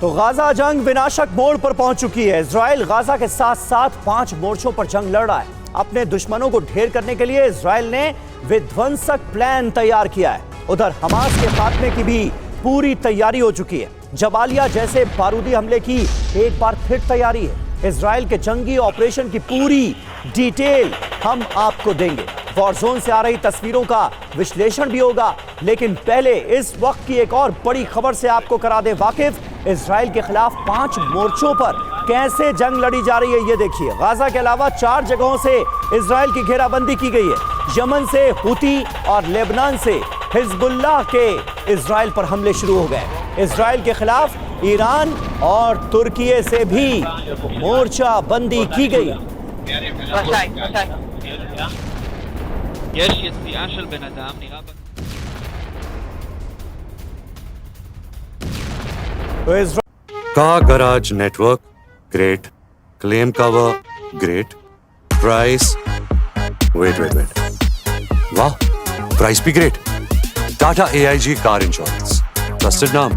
तो गाजा जंग विनाशक मोड़ पर पहुंच चुकी है। इजराइल गाजा के साथ साथ 5 मोर्चों पर जंग लड़ रहा है। अपने दुश्मनों को ढेर करने के लिए इजराइल ने विध्वंसक प्लान तैयार किया है। उधर हमास के खात्मे की भी पूरी तैयारी हो चुकी है। जबालिया जैसे बारूदी हमले की एक बार फिर तैयारी है। इजराइल के जंगी ऑपरेशन की पूरी डिटेल हम आपको देंगे। वॉर जोन से आ रही तस्वीरों का विश्लेषण भी होगा, लेकिन पहले इस वक्त की एक और बड़ी खबर से आपको करा दे वाकिफ। इजराइल के खिलाफ 5 मोर्चों पर कैसे जंग लड़ी जा रही है, ये देखिए। गाजा के अलावा 4 जगहों से इजराइल की घेराबंदी की गई है। यमन से हुती और लेबनान से हिजबुल्लाह के इजराइल पर हमले शुरू हो गए। इजराइल के खिलाफ ईरान और तुर्की से भी मोर्चा बंदी की गई। Car garage network great, claim cover great, price wait वाह, प्राइस भी great. Tata AIG car insurance, trusted नाम,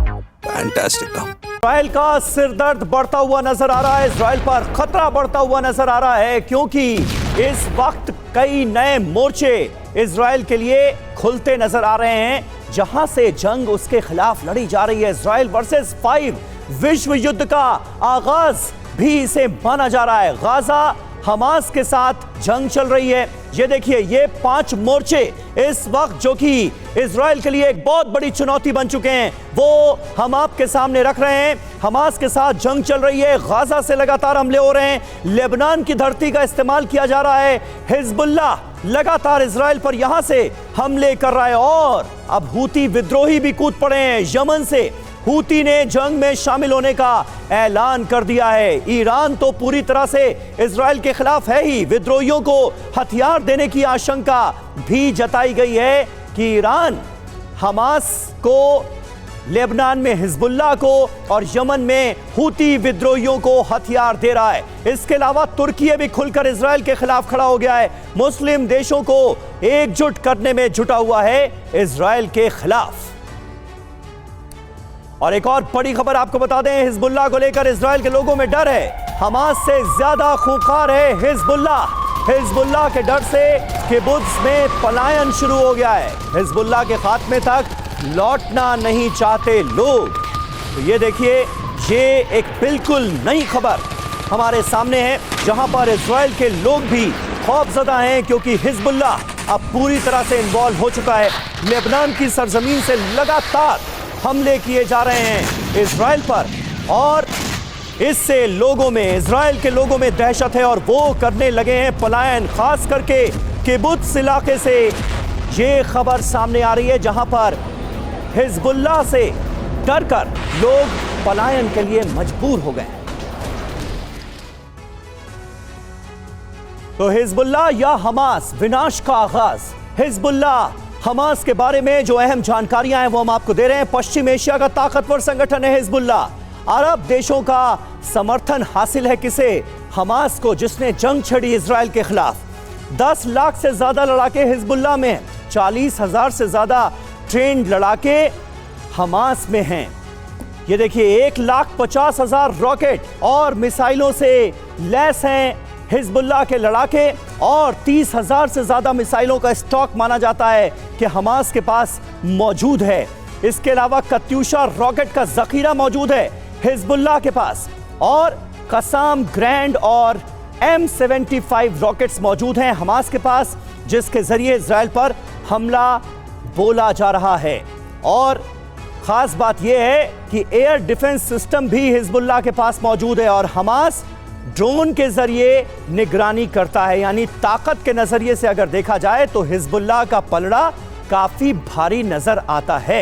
फैंटास्टिक नाम। इजराइल का सिरदर्द बढ़ता हुआ नजर आ रहा है। इजराइल पर खतरा बढ़ता हुआ नजर आ रहा है, क्योंकि इस वक्त कई नए मोर्चे इजराइल के लिए खुलते नजर आ रहे हैं, जहां से जंग उसके खिलाफ लड़ी जा रही है। इजराइल वर्सेस 5 विश्व युद्ध का आगाज भी इसे माना जा रहा है। गाजा हमास के साथ जंग चल रही है। ये देखिए, ये 5 मोर्चे इस वक्त जो कि इजराइल के लिए एक बहुत बड़ी चुनौती बन चुके हैं, वो हम आपके सामने रख रहे हैं। हमास के साथ जंग चल रही है, गाजा से लगातार हमले हो रहे हैं, लेबनान की धरती का इस्तेमाल किया जा रहा है, हिजबुल्लाह लगातार इजराइल पर यहां से हमले कर रहा है, और अब हुती विद्रोही भी कूद पड़े हैं। यमन से हुती ने जंग में शामिल होने का ऐलान कर दिया है। ईरान तो पूरी तरह से इजराइल के खिलाफ है ही। विद्रोहियों को हथियार देने की आशंका भी जताई गई है कि ईरान हमास को, लेबनान में हिजबुल्लाह को और यमन में हुती विद्रोहियों को हथियार दे रहा है। इसके अलावा तुर्की भी खुलकर इजराइल के खिलाफ खड़ा हो गया है। मुस्लिम देशों को एकजुट करने में जुटा हुआ है इजराइल के खिलाफ। और एक और बड़ी खबर आपको बता दें, हिजबुल्लाह को लेकर इजराइल के लोगों में डर है। हमास से ज्यादा खूंखार है हिजबुल्लाह। हिजबुल्लाह के डर से किबुत्स में पलायन शुरू हो गया है। हिजबुल्लाह के खात्मे तक लौटना नहीं चाहते लोग। तो ये देखिए, ये एक बिल्कुल नई खबर हमारे सामने है, जहां पर इजराइल के लोग भी खौफजदा हैं, क्योंकि हिजबुल्लाह अब पूरी तरह से इन्वॉल्व हो चुका है। लेबनान की सरजमीन से लगातार हमले किए जा रहे हैं इजराइल पर, और इससे लोगों में, इजराइल के लोगों में दहशत है और वो करने लगे हैं पलायन। खास करके किबुत्स इलाके से ये खबर सामने आ रही है, जहां पर हिजबुल्लाह से डरकर लोग पलायन के लिए मजबूर हो गए। तो हिजबुल्लाह या हमास, विनाश का आगाज। हिजबुल्लाह हमास के बारे में जो अहम जानकारियां हैं वो हम आपको दे रहे हैं। पश्चिम एशिया का ताकतवर संगठन है हिजबुल्लाह। अरब देशों का समर्थन हासिल है किसे? हमास को, जिसने जंग छेड़ी इजराइल के खिलाफ। 10 लाख से ज्यादा लड़ाके हिजबुल्लाह में हैं। 40,000 से ज्यादा ट्रेंड लड़ाके हमास में हैं। ये देखिए, 1,50,000 रॉकेट और मिसाइलों से लैस हैं हिजबुल्लाह के लड़ाके, और 30,000 से ज्यादा मिसाइलों का स्टॉक माना जाता है कि हमास के पास मौजूद है। इसके अलावा कत्यूशा रॉकेट का जखीरा मौजूद है हिजबुल्लाह के पास, और कसाम ग्रैंड और M75 रॉकेट्स मौजूद हैं हमास के पास, जिसके जरिए इजराइल पर हमला बोला जा रहा है। और खास बात यह है कि एयर डिफेंस सिस्टम भी हिजबुल्लाह के पास मौजूद है, और हमास ड्रोन के जरिए निगरानी करता है। यानी ताकत के नजरिए से अगर देखा जाए तो हिजबुल्लाह का पलड़ा काफी भारी नजर आता है।